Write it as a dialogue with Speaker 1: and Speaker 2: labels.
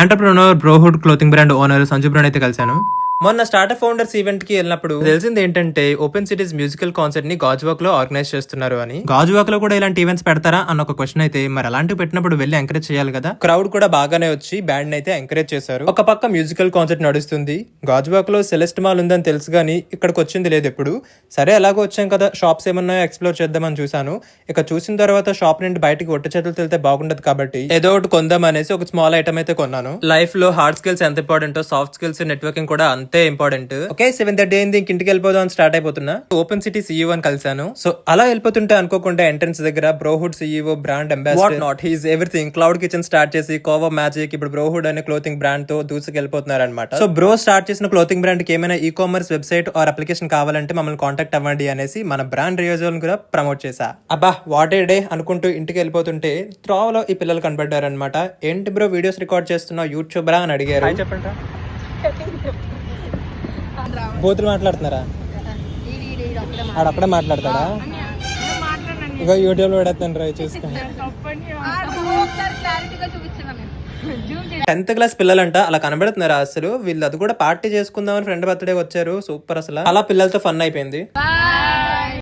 Speaker 1: Entrepreneur Brohood clothing brand owner Sanju brand అయితే కలిశాను. మొన్న స్టార్ట్అప్ ఫౌండర్స్ ఈవెంట్ కి వెళ్ళినప్పుడు తెలిసింది ఏంటంటే ఓపెన్ సిటీస్ మ్యూజికల్ కాన్సర్ట్ ని గాజువాక్ లో ఆర్గనైజ్ చేస్తున్నారు అని. గాజువాక్ లో కూడా ఇలాంటి ఈవెంట్స్ పెడతారా అన్న ఒక క్వశ్చన్ అయితే, మరి అలాంటివి పెట్టినప్పుడు వెళ్ళి ఎంకరేజ్ చేయాలి కదా. క్రౌడ్ కూడా బాగానే వచ్చి బ్యాండ్ అయితే ఎంకరేజ్ చేశారు. ఒక పక్క మ్యూజికల్ కాన్సర్ట్ నడుస్తుంది. గాజువాక్ లో సెలెస్ట్ మాల్ ఉందని తెలుసు గానీ ఇక్కడికి వచ్చింది లేదు ఎప్పుడు. సరే ఎలాగో వచ్చాం కదా, షాప్స్ ఏమన్నా ఎక్స్ప్లోర్ చేద్దామని చూసాను. ఇక చూసిన తర్వాత షాప్ నుండి బయటికి ఒట్టి చేతులు వెళ్తే బాగుండదు కాబట్టి ఏదో ఒకటి కొందాం అనేసి ఒక స్మాల్ ఐటమ్ అయితే కొన్నాను. లైఫ్ లో హార్డ్ స్కిల్స్ ఎంత ఇంపార్టెంట్, సాఫ్ట్ స్కిల్స్ నెట్వర్కింగ్ కూడా అంతే ఇంపార్టెంట్. ఓకే 7:30 అయింది, ఇంటికి వెళ్ళిపోదాం అని స్టార్ట్ అయిపోతున్నా. ఓపెన్ సిటీ సీఈఓ అని కలిసాను. సో అలా వెళ్ళిపోతుంటే అనుకోకుండా ఎంట్రన్స్ దగ్గర Brohood CEO brand ambassador not his everything cloud kitchen start చేసి కోవా మ్యాజిక్ ఇప్పుడు బ్రోహుడ్ అనే క్లోతింగ్ బ్రాండ్ తో దూసుకెళ్ళిపోతున్నారు అనమాట. సో బ్రో స్టార్ట్ చేసిన క్లోతింగ్ బ్రాండ్ కి ఏమైనా e commerce website or application కావాలంటే మమ్మల్ని కాంటాక్ట్ అవ్వండి అనేసి మన బ్రాండ్ రియోజోన్ కూడా ప్రమోట్ చేశా. అబ్బా వాట్ ఏ డే అనుకుంటూ ఇంటికి వెళ్ళిపోతుంటే త్రోవలో ఈ పిల్లలు కనబడ్డారు అనమాట. ఏంటి బ్రో వీడియోస్ రికార్డ్ చేస్తున్నావు యూట్యూబ్ రా అని అడిగారు. చెప్పండి బూతులు మాట్లాడుతున్నారా? ఆడప్పుడే మాట్లాడతాడా? ఇక యూట్యూబ్ లో పెడతాను రా చూసుకుని. 10th క్లాస్ పిల్లలంట అలా కనబడుతున్నారా అసలు వీళ్ళు. అది కూడా పార్టీ చేసుకుందామని ఫ్రెండ్ బర్త్డే వచ్చారు. సూపర్ అసలు. అలా పిల్లలతో ఫన్ అయిపోయింది.